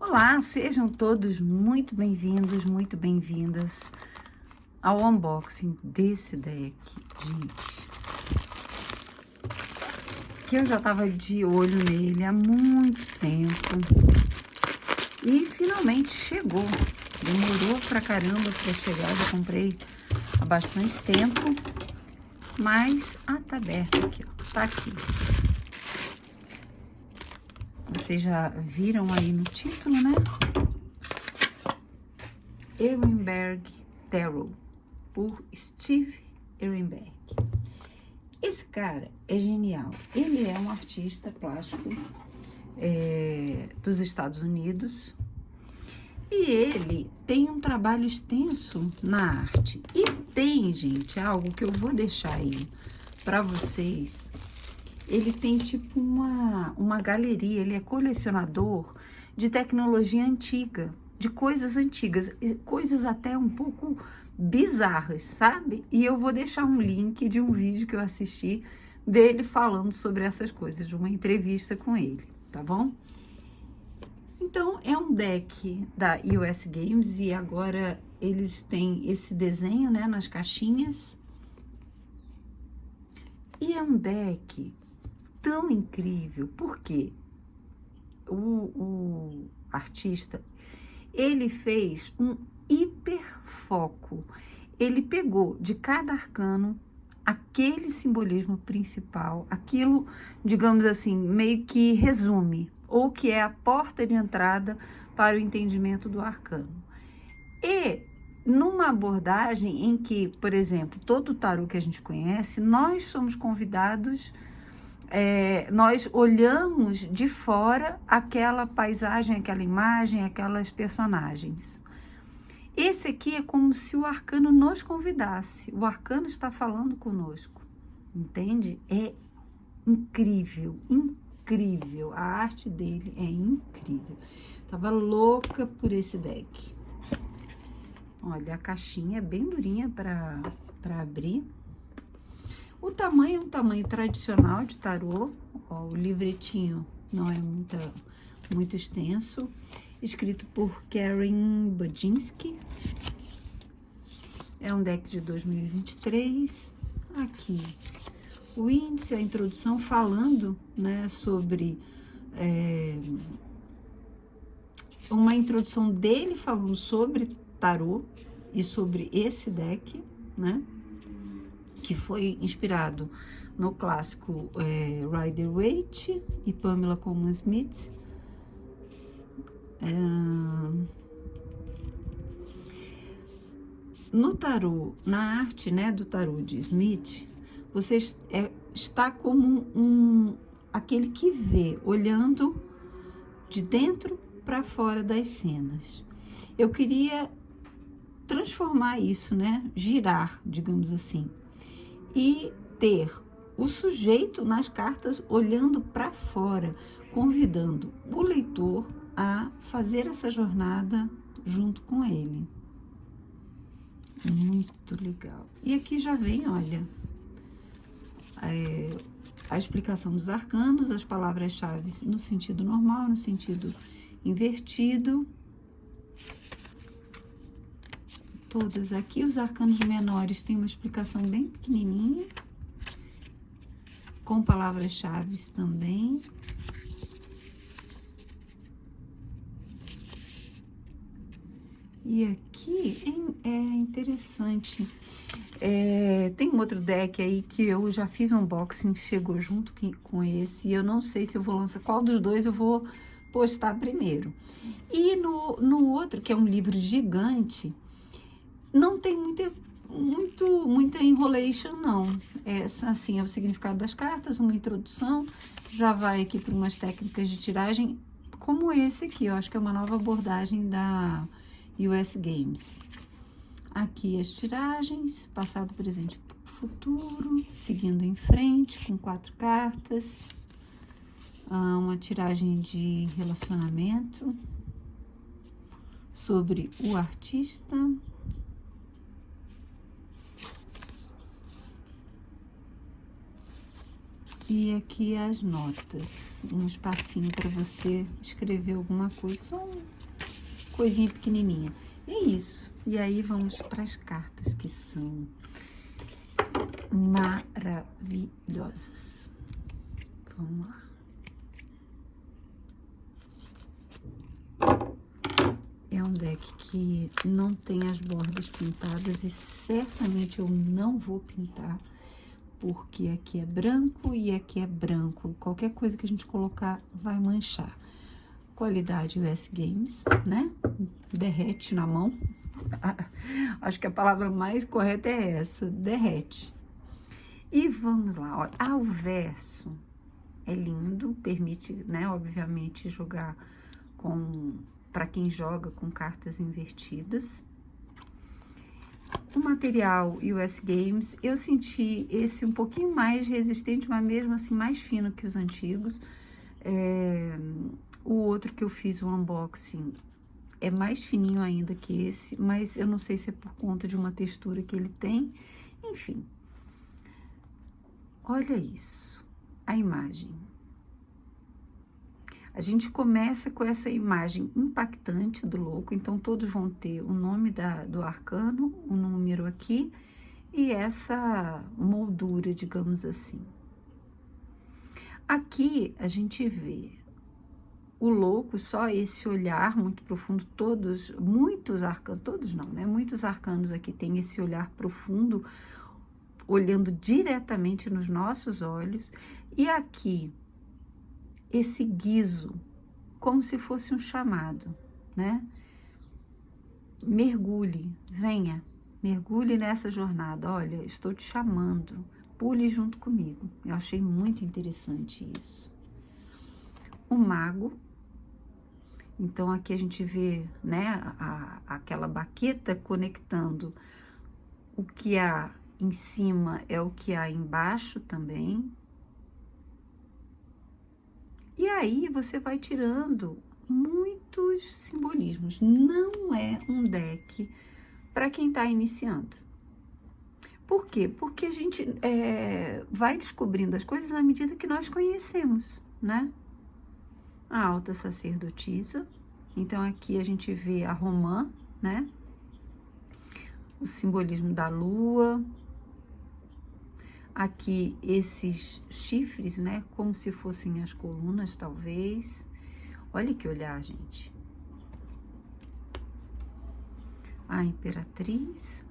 Olá, sejam todos muito bem-vindos, muito bem-vindas ao unboxing desse deck, gente. Que eu já tava de olho nele há muito tempo e finalmente chegou. Demorou pra caramba pra chegar, já comprei há bastante tempo, mas tá aberto aqui, ó, tá aqui. Vocês já viram aí no título, né? Ehrenberg Tarot, por Steve Ehrenberg. Esse cara é genial. Ele é um artista plástico dos Estados Unidos. E ele tem um trabalho extenso na arte. E tem, gente, algo que eu vou deixar aí para vocês. Ele tem tipo uma galeria, ele é colecionador de tecnologia antiga, de coisas antigas, coisas até um pouco bizarras, sabe? E eu vou deixar um link de um vídeo que eu assisti dele falando sobre essas coisas, de uma entrevista com ele, tá bom? Então, é um deck da US Games e agora eles têm esse desenho, né, nas caixinhas. E é um deck tão incrível, porque o artista, ele fez um hiperfoco. Ele pegou de cada arcano aquele simbolismo principal, aquilo, digamos assim, meio que resume, ou que é a porta de entrada para o entendimento do arcano. E numa abordagem em que, por exemplo, todo o tarô que a gente conhece, nós somos convidados, nós olhamos de fora aquela paisagem, aquela imagem, aquelas personagens. Esse aqui é como se o arcano nos convidasse, o arcano está falando conosco, entende? É incrível, incrível, a arte dele é incrível. Tava louca por esse deck. Olha, a caixinha é bem durinha para abrir. O tamanho é um tamanho tradicional de tarô. Ó, o livretinho não é muito extenso. Escrito por Karen Budzinski. É um deck de 2023. Aqui, o índice, a introdução falando, né, sobre... uma introdução dele falando sobre tarô e sobre esse deck, né? Que foi inspirado no clássico Rider-Waite e Pamela Colman Smith. No tarô, na arte, né, do tarô de Smith, você está como aquele que vê, olhando de dentro para fora das cenas. Eu queria transformar isso, né, girar, digamos assim, e ter o sujeito nas cartas olhando para fora, convidando o leitor a fazer essa jornada junto com ele. Muito legal. E aqui já vem, olha, a explicação dos arcanos, as palavras-chave no sentido normal, no sentido invertido. Todas aqui, os arcanos menores têm uma explicação bem pequenininha, com palavras-chave também. E aqui é interessante, tem um outro deck aí que eu já fiz um unboxing, chegou junto com esse, e eu não sei se eu vou lançar, qual dos dois eu vou postar primeiro. E no outro, que é um livro gigante, não tem muita enrolation, não. Assim, é o significado das cartas, uma introdução, já vai aqui para umas técnicas de tiragem, como esse aqui, eu acho que é uma nova abordagem da US Games. Aqui as tiragens, passado, presente, futuro, seguindo em frente, com 4 cartas. Uma tiragem de relacionamento sobre o artista. E aqui as notas, um espacinho para você escrever alguma coisa, só uma coisinha pequenininha. É isso. E aí vamos para as cartas, que são maravilhosas. Vamos lá. É um deck que não tem as bordas pintadas e certamente eu não vou pintar, porque aqui é branco e aqui é branco. Qualquer coisa que a gente colocar vai manchar. Qualidade US Games, né? Derrete na mão. Acho que a palavra mais correta é essa, derrete. E vamos lá, olha, o verso é lindo, permite, né, obviamente, jogar para quem joga com cartas invertidas. O material US Games, eu senti esse um pouquinho mais resistente, mas mesmo assim mais fino que os antigos. O outro que eu fiz o unboxing é mais fininho ainda que esse, mas eu não sei se é por conta de uma textura que ele tem. Enfim, olha isso, a imagem. A gente começa com essa imagem impactante do louco, então todos vão ter o nome do arcano, o número aqui e essa moldura, digamos assim. Aqui a gente vê o louco, só esse olhar muito profundo, muitos arcanos, todos não, né? Muitos arcanos aqui tem esse olhar profundo, olhando diretamente nos nossos olhos, e aqui esse guizo, como se fosse um chamado, né? Mergulhe, venha, mergulhe nessa jornada. Olha, estou te chamando, pule junto comigo. Eu achei muito interessante isso. O mago, então aqui a gente vê, né, aquela baqueta conectando o que há em cima é o que há embaixo também. E aí você vai tirando muitos simbolismos. Não é um deck para quem está iniciando. Por quê? Porque a gente vai descobrindo as coisas à medida que nós conhecemos, né? A alta sacerdotisa. Então, aqui a gente vê a romã, né? O simbolismo da lua. Aqui esses chifres, né? Como se fossem as colunas, talvez. Olha que olhar, gente. A imperatriz,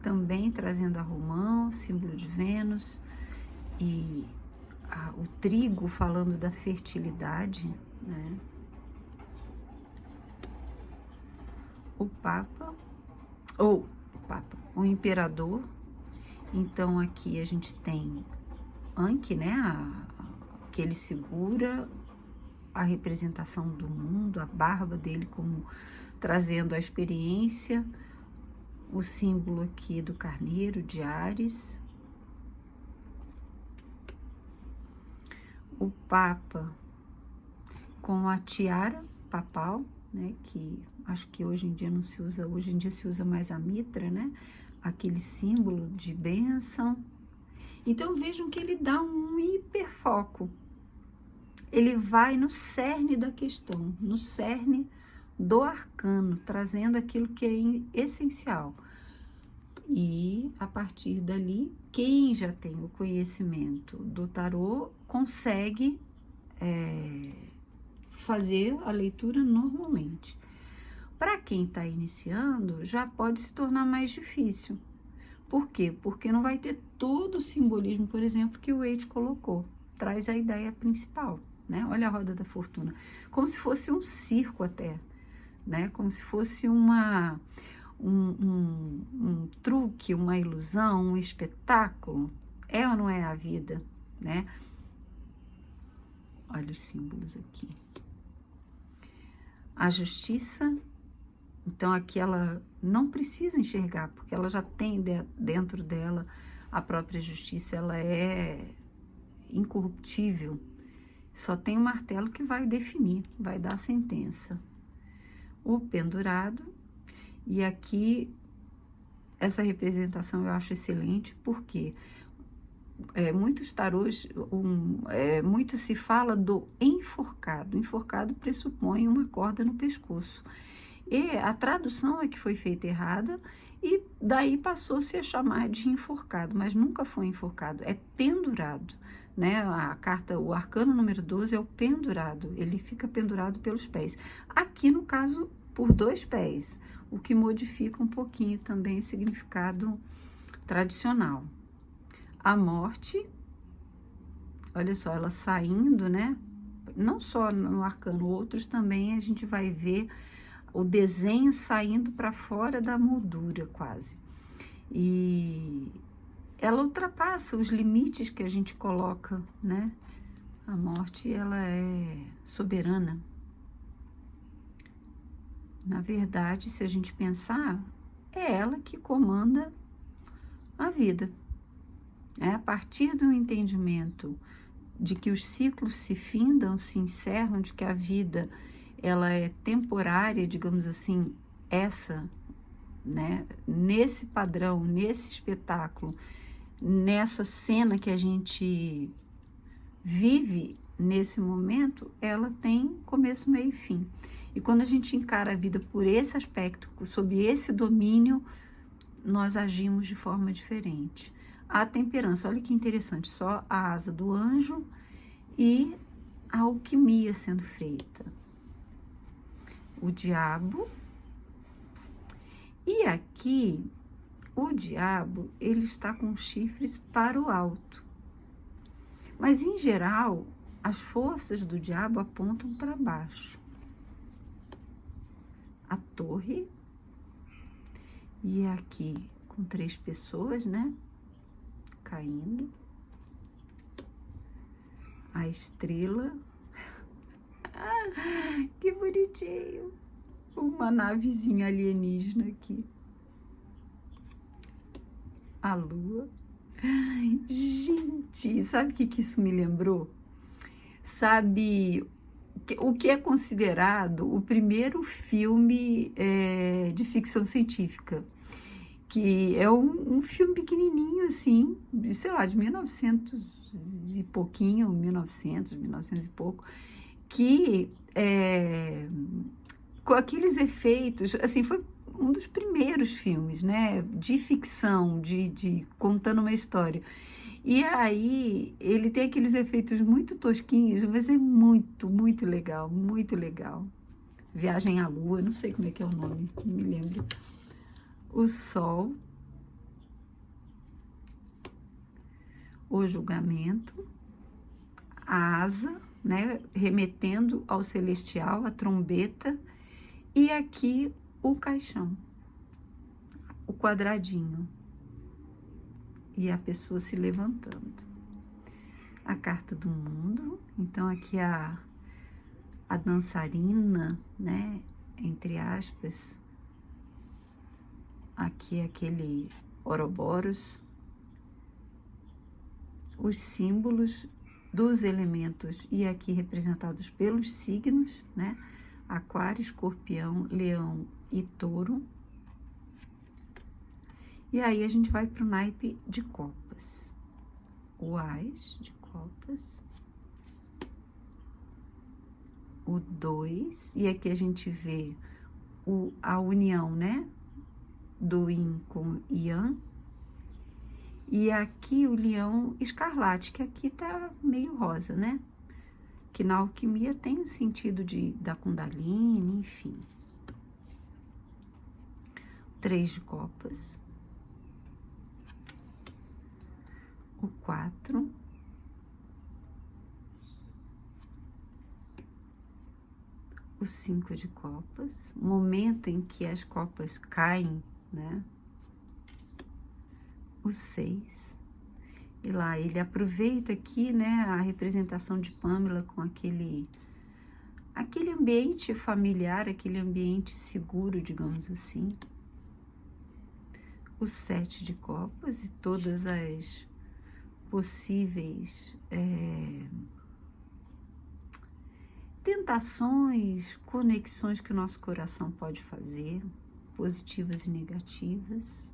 também trazendo a romã, símbolo de Vênus. E o trigo falando da fertilidade, né? O Papa, o Imperador. Então, aqui a gente tem Anki, né? Que ele segura a representação do mundo, a barba dele como trazendo a experiência. O símbolo aqui do carneiro, de Áries. O Papa com a tiara papal, né? Que acho que hoje em dia não se usa, hoje em dia se usa mais a mitra, né? Aquele símbolo de bênção. Então, vejam que ele dá um hiperfoco. Ele vai no cerne da questão, no cerne do arcano, trazendo aquilo que é essencial. E, a partir dali, quem já tem o conhecimento do tarô consegue fazer a leitura normalmente. Para quem está iniciando, já pode se tornar mais difícil. Por quê? Porque não vai ter todo o simbolismo, por exemplo, que o Waite colocou. Traz a ideia principal, né? Olha a roda da fortuna. Como se fosse um circo até, né? Como se fosse um truque, uma ilusão, um espetáculo. É ou não é a vida, né? Olha os símbolos aqui. A justiça. Então, aqui ela não precisa enxergar, porque ela já tem dentro dela a própria justiça, ela é incorruptível. Só tem o martelo que vai definir, vai dar a sentença. O pendurado, e aqui essa representação eu acho excelente, porque muitos tarôs, muito se fala do enforcado. Enforcado pressupõe uma corda no pescoço. E a tradução é que foi feita errada e daí passou-se a chamar de enforcado, mas nunca foi enforcado, é pendurado, né? A carta, o arcano número 12 é o pendurado, ele fica pendurado pelos pés. Aqui, no caso, por 2 pés, o que modifica um pouquinho também o significado tradicional. A morte, olha só, ela saindo, né? Não só no arcano, outros também a gente vai ver o desenho saindo para fora da moldura quase. E ela ultrapassa os limites que a gente coloca, né? A morte, ela é soberana. Na verdade, se a gente pensar, é ela que comanda a vida. É a partir do entendimento de que os ciclos se findam, se encerram, de que a vida ela é temporária, digamos assim, né? Nesse padrão, nesse espetáculo, nessa cena que a gente vive nesse momento, ela tem começo, meio e fim. E quando a gente encara a vida por esse aspecto, sob esse domínio, nós agimos de forma diferente. A temperança, olha que interessante, só a asa do anjo e a alquimia sendo feita. O diabo, e aqui o diabo, ele está com chifres para o alto, mas em geral as forças do diabo apontam para baixo. A torre, e aqui com 3 pessoas, né, caindo, a estrela. Que bonitinho, uma navezinha alienígena aqui, a lua. Ai, gente, sabe o que isso me lembrou? Sabe o que é considerado o primeiro filme de ficção científica, que é um filme pequenininho assim, sei lá, de 1900 e pouquinho, 1900 e pouco, que com aqueles efeitos, assim, foi um dos primeiros filmes, né, de ficção, de contando uma história. E aí, ele tem aqueles efeitos muito tosquinhos, mas é muito, muito legal, muito legal. Viagem à Lua, não sei como é que é o nome, não me lembro. O Sol, o julgamento, a asa, né, remetendo ao celestial, a trombeta, e aqui o caixão, o quadradinho, e a pessoa se levantando. A carta do mundo, então aqui a dançarina, né, entre aspas, aqui aquele Ouroboros, os símbolos dos elementos, e aqui representados pelos signos, né, Aquário, Escorpião, Leão e Touro. E aí a gente vai para o naipe de copas. O Ás de copas. O 2. E aqui a gente vê a união, né? Do Yin com Yang. E aqui o leão escarlate, que aqui tá meio rosa, né? Que na alquimia tem o sentido da Kundalini, enfim. 3 de copas. O 4. O 5 de copas. Momento em que as copas caem, né? O 6. E lá ele aproveita aqui, né, a representação de Pamela com aquele ambiente familiar, aquele ambiente seguro, digamos assim. O 7 de copas e todas as possíveis tentações, conexões que o nosso coração pode fazer, positivas e negativas.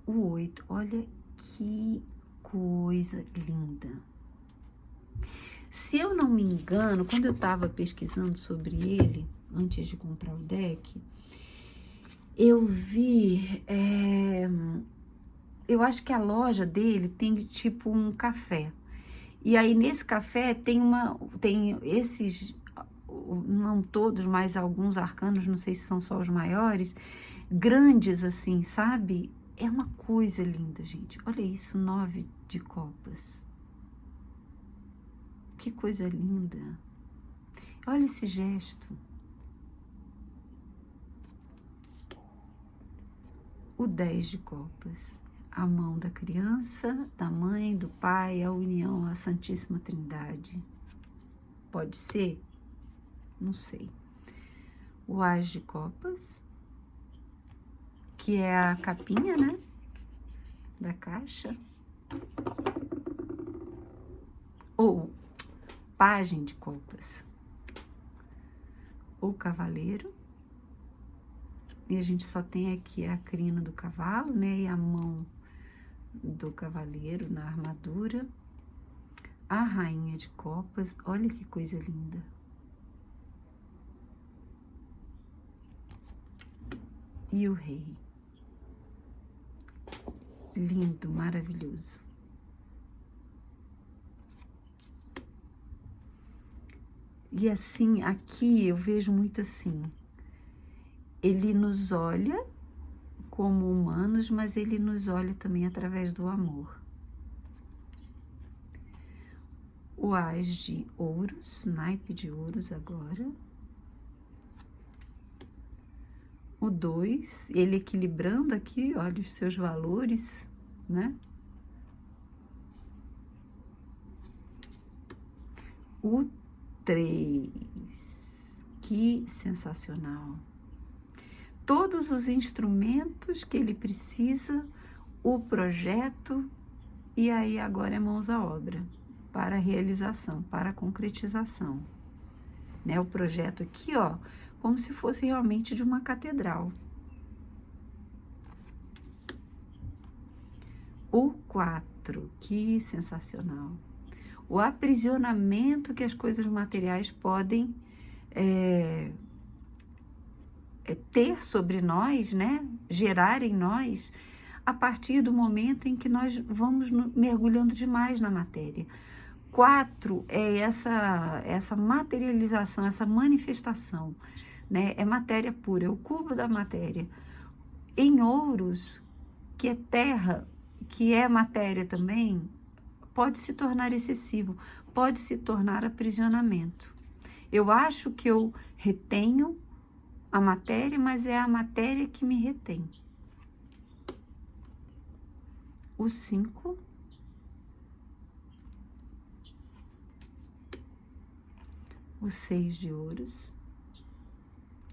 O 8, olha que coisa linda. Se eu não me engano, quando eu estava pesquisando sobre ele, antes de comprar o deck, eu vi, eu acho que a loja dele tem tipo um café. E aí nesse café tem esses, não todos, mas alguns arcanos, não sei se são só os maiores, grandes assim, sabe? É uma coisa linda, gente. Olha isso, 9 de copas. Que coisa linda. Olha esse gesto. O 10 de copas. A mão da criança, da mãe, do pai, a união à Santíssima Trindade. Pode ser? Não sei. O As de copas, que é a capinha, né? Da caixa. Ou Pagem de copas. O cavaleiro. E a gente só tem aqui a crina do cavalo, né? E a mão do cavaleiro na armadura. A rainha de copas. Olha que coisa linda. E o rei. Lindo, maravilhoso. E assim, aqui eu vejo muito assim. Ele nos olha como humanos, mas ele nos olha também através do amor. O As de ouros, naipe de ouros agora. O 2, ele equilibrando aqui, olha os seus valores, né? O 3, que sensacional. Todos os instrumentos que ele precisa, o projeto, e aí agora é mãos à obra, para a realização, para a concretização. Né? O projeto aqui, ó, como se fosse realmente de uma catedral. O 4, que sensacional. O aprisionamento que as coisas materiais podem ter sobre nós, né? Gerar em nós, a partir do momento em que nós vamos mergulhando demais na matéria. 4 é essa materialização, essa manifestação, né? É matéria pura, é o cubo da matéria. Em ouros, que é terra, que é matéria também, pode se tornar excessivo, pode se tornar aprisionamento. Eu acho que eu retenho a matéria, mas é a matéria que me retém. O 5. O 6 de ouros.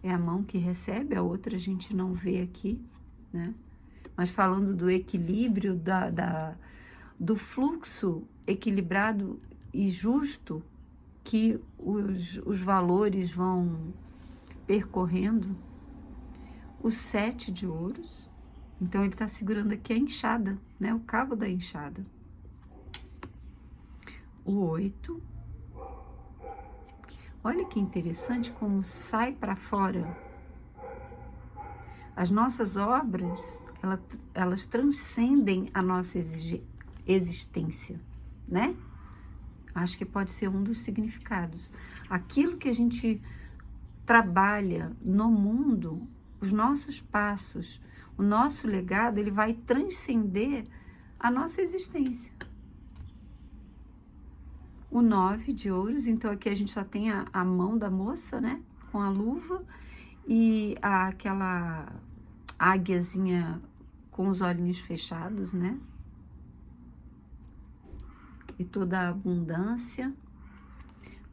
É a mão que recebe, a outra a gente não vê aqui, né? Mas falando do equilíbrio, do fluxo equilibrado e justo que os valores vão percorrendo. O 7 de ouros. Então, ele está segurando aqui a enxada, né? O cabo da enxada. O 8. Olha que interessante como sai para fora. As nossas obras, elas transcendem a nossa existência, né? Acho que pode ser um dos significados. Aquilo que a gente trabalha no mundo, os nossos passos, o nosso legado, ele vai transcender a nossa existência. O 9 de ouros, então aqui a gente só tem a mão da moça, né? Com a luva e aquela águiazinha com os olhinhos fechados, né? E toda a abundância.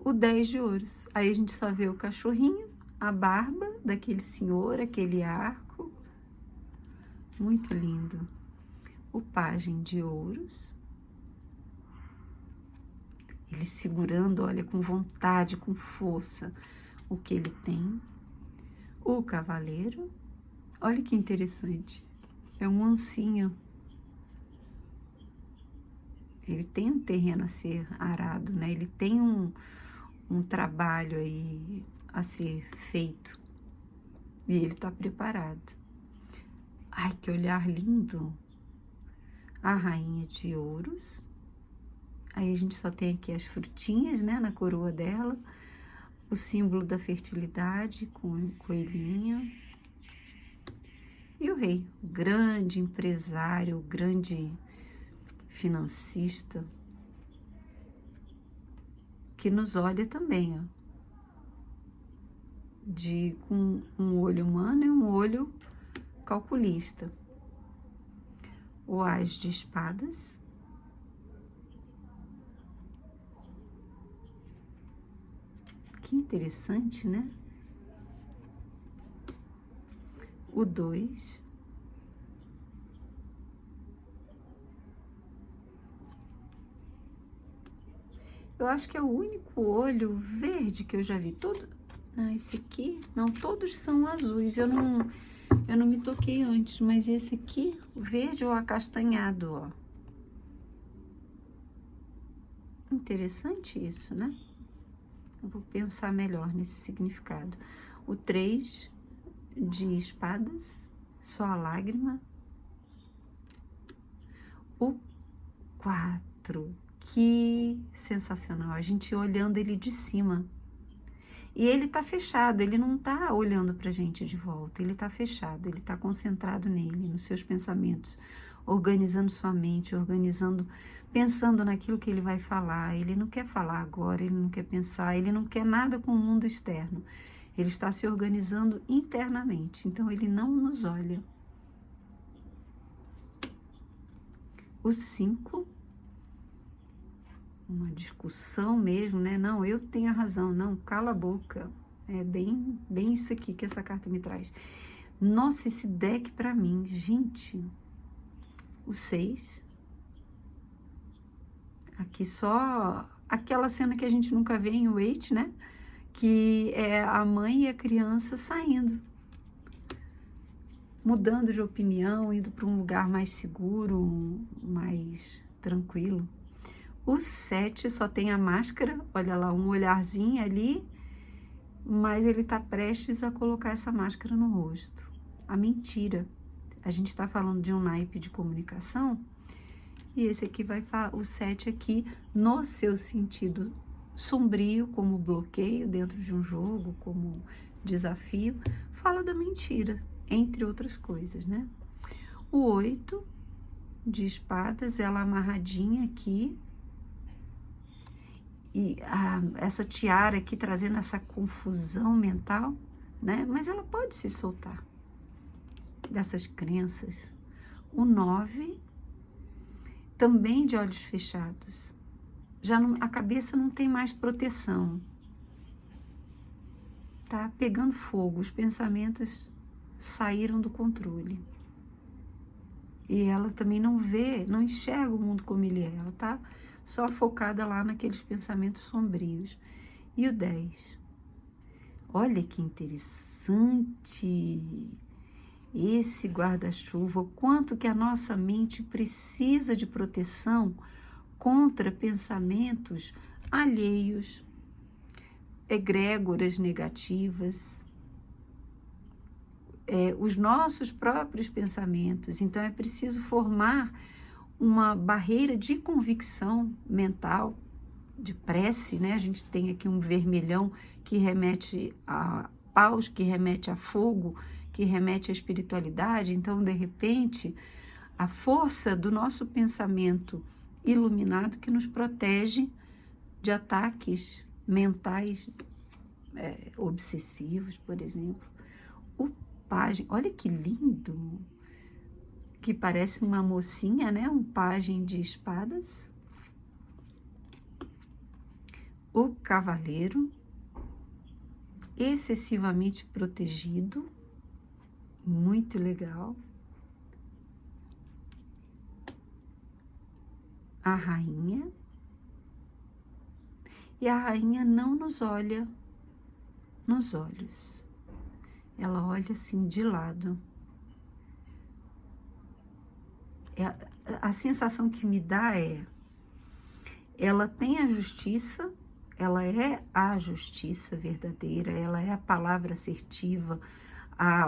O 10 de ouros. Aí a gente só vê o cachorrinho, a barba daquele senhor, aquele arco. Muito lindo. O Pagem de ouros. Ele segurando, olha, com vontade, com força, o que ele tem. O cavaleiro. Olha que interessante. É um ancinho. Ele tem um terreno a ser arado, né? Ele tem um trabalho aí a ser feito. E ele tá preparado. Ai, que olhar lindo! A rainha de ouros. Aí a gente só tem aqui as frutinhas, né, na coroa dela. O símbolo da fertilidade com o coelhinho. E o rei, o grande empresário, o grande financista, que nos olha também, ó, com um olho humano e um olho calculista. O As de espadas. Que interessante, né? O 2. Eu acho que é o único olho verde que eu já vi. Esse aqui, não, todos são azuis. Eu não me toquei antes, mas esse aqui, o verde ou acastanhado, ó. Interessante isso, né? Eu vou pensar melhor nesse significado. O 3 de espadas, só a lágrima. O 4, que sensacional, a gente olhando ele de cima. E ele tá fechado, ele não tá olhando pra gente de volta, ele tá fechado, ele tá concentrado nele, nos seus pensamentos, organizando sua mente, pensando naquilo que ele vai falar. Ele não quer falar agora, ele não quer pensar, ele não quer nada com o mundo externo. Ele está se organizando internamente, então ele não nos olha. O 5, uma discussão mesmo, né? Não, eu tenho a razão, não, cala a boca. É bem isso aqui que essa carta me traz. Nossa, esse deck pra mim, gente. O 6. Aqui só aquela cena que a gente nunca vê em Wait, né? Que é a mãe e a criança saindo, mudando de opinião, indo para um lugar mais seguro, mais tranquilo. O 7 só tem a máscara, olha lá, um olharzinho ali, mas ele tá prestes a colocar essa máscara no rosto. A mentira. A gente está falando de um naipe de comunicação, e esse aqui vai falar, o 7 aqui, no seu sentido sombrio, como bloqueio dentro de um jogo, como desafio, fala da mentira, entre outras coisas, né? O 8 de espadas, ela amarradinha aqui, e essa tiara aqui trazendo essa confusão mental, né? Mas ela pode se soltar dessas crenças. O 9, também de olhos fechados. Já não, a cabeça não tem mais proteção. Tá pegando fogo, os pensamentos saíram do controle. E ela também não vê, não enxerga o mundo como ele é. Ela tá só focada lá naqueles pensamentos sombrios. E o 10. Olha que interessante esse guarda-chuva, o quanto que a nossa mente precisa de proteção contra pensamentos alheios, egrégoras negativas, os nossos próprios pensamentos. Então, é preciso formar uma barreira de convicção mental, de prece, né? A gente tem aqui um vermelhão que remete a paus, que remete a fogo, que remete à espiritualidade. Então, de repente, a força do nosso pensamento iluminado que nos protege de ataques mentais obsessivos, por exemplo. O pajem, olha que lindo, que parece uma mocinha, né? Um pajem de espadas. O cavaleiro, excessivamente protegido, muito legal. A rainha, e a rainha não nos olha nos olhos, ela olha assim de lado. A sensação que me dá é ela tem a justiça, ela é a justiça verdadeira, ela é a palavra assertiva,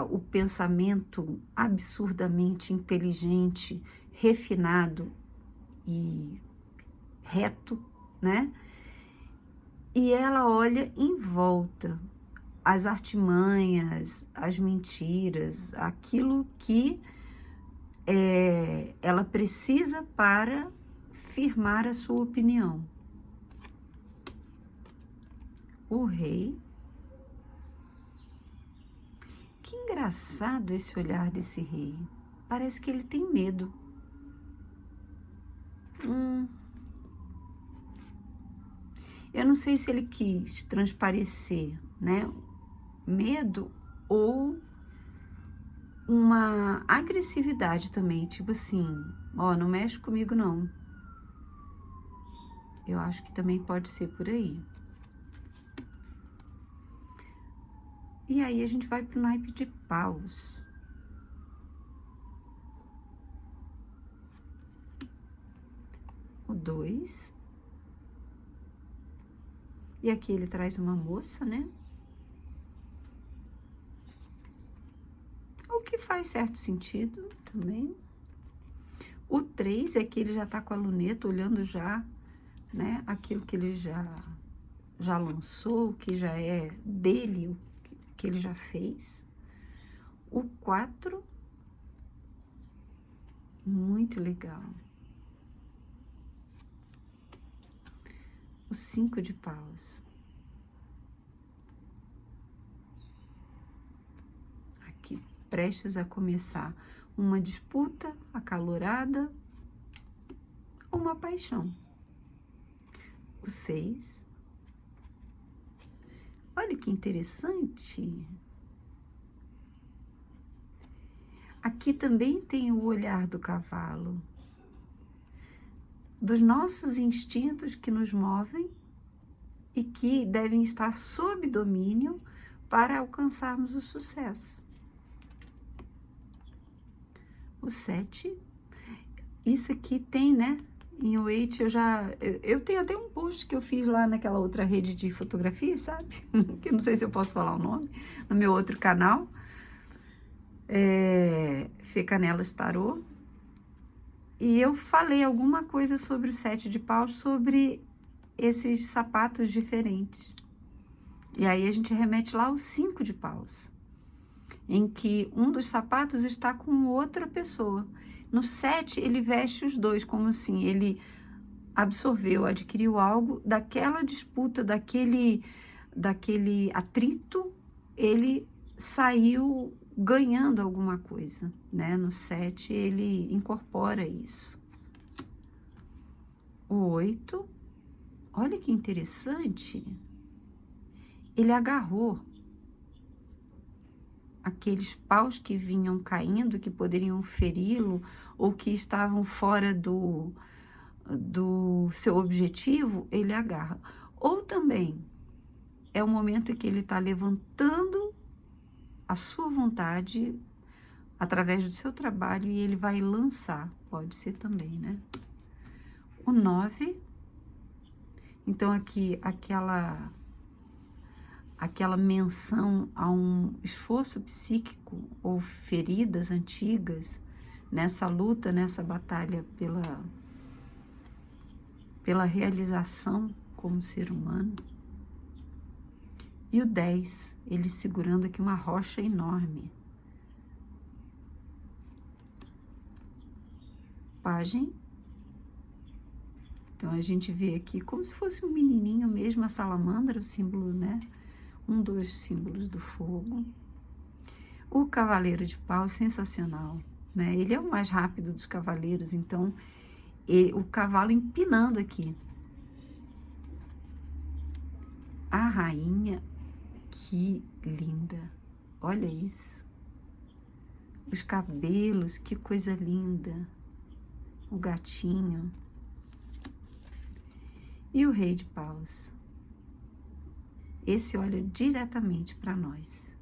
o pensamento absurdamente inteligente, refinado e reto, né? E ela olha em volta as artimanhas, as mentiras, aquilo que ela precisa para firmar a sua opinião. O rei. Que engraçado esse olhar desse rei. Parece que ele tem medo. Eu não sei se ele quis transparecer, né? Medo ou uma agressividade também, tipo assim, ó, não mexe comigo não. Eu acho que também pode ser por aí. E aí a gente vai pro naipe de paus. O 2. E aqui ele traz uma moça, né? O que faz certo sentido também. O 3 é que ele já tá com a luneta olhando já, né? Aquilo que ele já lançou, que já é dele, o que ele já fez. O 4, muito legal. O 5 de paus. Aqui, prestes a começar uma disputa acalorada, uma paixão. O 6. Olha que interessante. Aqui também tem o olhar do cavalo, dos nossos instintos que nos movem e que devem estar sob domínio para alcançarmos o sucesso. O 7, isso aqui tem, né? Em Weight eu tenho até um post que eu fiz lá naquela outra rede de fotografias, sabe? Que eu não sei se eu posso falar o nome, no meu outro canal, Fê Canelas Tarô. E eu falei alguma coisa sobre o 7 de paus, sobre esses sapatos diferentes. E aí a gente remete lá ao 5 de paus, em que um dos sapatos está com outra pessoa. No 7, ele veste os dois, como assim, ele absorveu, adquiriu algo daquela disputa, daquele atrito, ele saiu ganhando alguma coisa, né? No 7, ele incorpora isso. O 8, olha que interessante, ele agarrou aqueles paus que vinham caindo, que poderiam feri-lo, ou que estavam fora do seu objetivo, ele agarra. Ou também, é o momento em que ele está levantando a sua vontade através do seu trabalho e ele vai lançar, pode ser também, né? O 9, então aqui aquela menção a um esforço psíquico ou feridas antigas nessa luta, nessa batalha pela realização como ser humano. E o 10, ele segurando aqui uma rocha enorme. Pagem. Então, a gente vê aqui como se fosse um menininho mesmo, a salamandra, o símbolo, né? Um dos símbolos do fogo. O cavaleiro de paus, sensacional, né? Ele é o mais rápido dos cavaleiros, então, o cavalo empinando aqui. A rainha, que linda, olha isso. Os cabelos, que coisa linda. O gatinho. E o rei de paus. Esse olha diretamente para nós.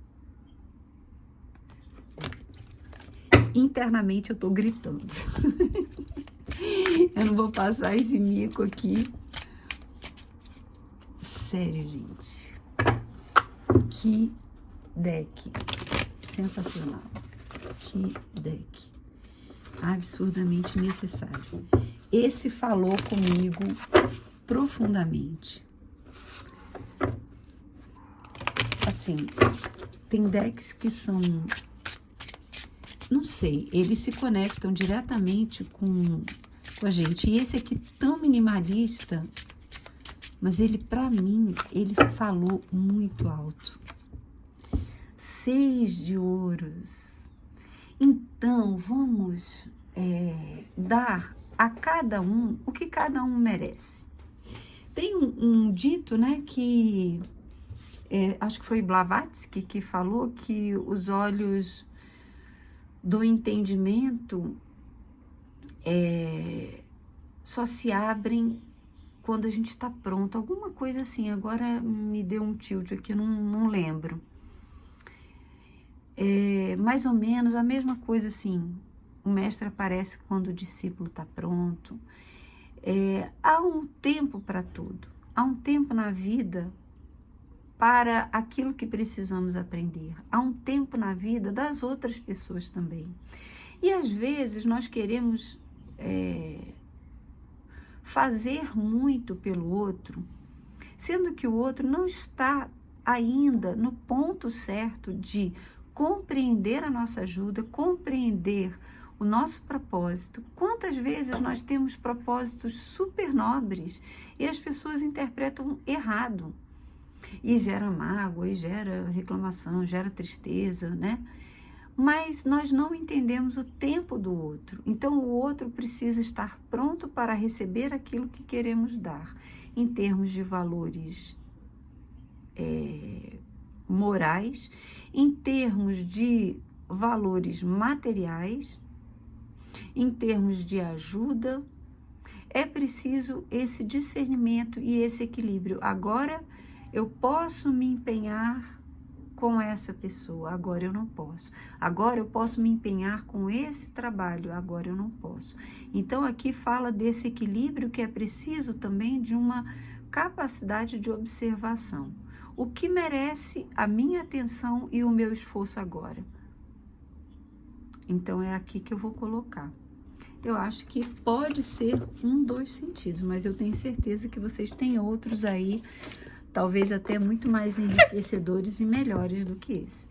Internamente eu tô gritando. Eu não vou passar esse mico aqui sério, gente. Que deck sensacional. Que deck absurdamente necessário. Esse falou comigo profundamente. Assim, tem decks que são, não sei, eles se conectam diretamente com a gente. E esse aqui, tão minimalista, mas ele, pra mim, ele falou muito alto. 6 de ouros. Então, vamos dar a cada um o que cada um merece. Tem um dito, né, que acho que foi Blavatsky que falou que os olhos do entendimento só se abrem quando a gente está pronto. Alguma coisa assim, agora me deu um tilt aqui, eu não lembro. Mais ou menos a mesma coisa assim, o mestre aparece quando o discípulo está pronto. Há um tempo para tudo, há um tempo na vida para aquilo que precisamos aprender, há um tempo na vida das outras pessoas também. E às vezes nós queremos fazer muito pelo outro, sendo que o outro não está ainda no ponto certo de compreender a nossa ajuda, compreender o nosso propósito. Quantas vezes nós temos propósitos super nobres e as pessoas interpretam errado, e gera mágoa, e gera reclamação, gera tristeza, né? Mas nós não entendemos o tempo do outro. Então, o outro precisa estar pronto para receber aquilo que queremos dar, em termos de valores morais, em termos de valores materiais, em termos de ajuda. É preciso esse discernimento e esse equilíbrio. Agora eu posso me empenhar com essa pessoa, agora eu não posso. Agora eu posso me empenhar com esse trabalho, agora eu não posso. Então aqui fala desse equilíbrio que é preciso também de uma capacidade de observação. O que merece a minha atenção e o meu esforço agora? Então é aqui que eu vou colocar. Eu acho que pode ser dos sentidos, mas eu tenho certeza que vocês têm outros aí, talvez até muito mais enriquecedores e melhores do que esse.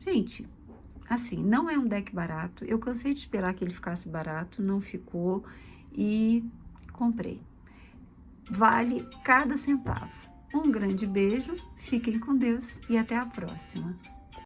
Gente, assim, não é um deck barato. Eu cansei de esperar que ele ficasse barato, não ficou e comprei. Vale cada centavo. Um grande beijo, fiquem com Deus e até a próxima.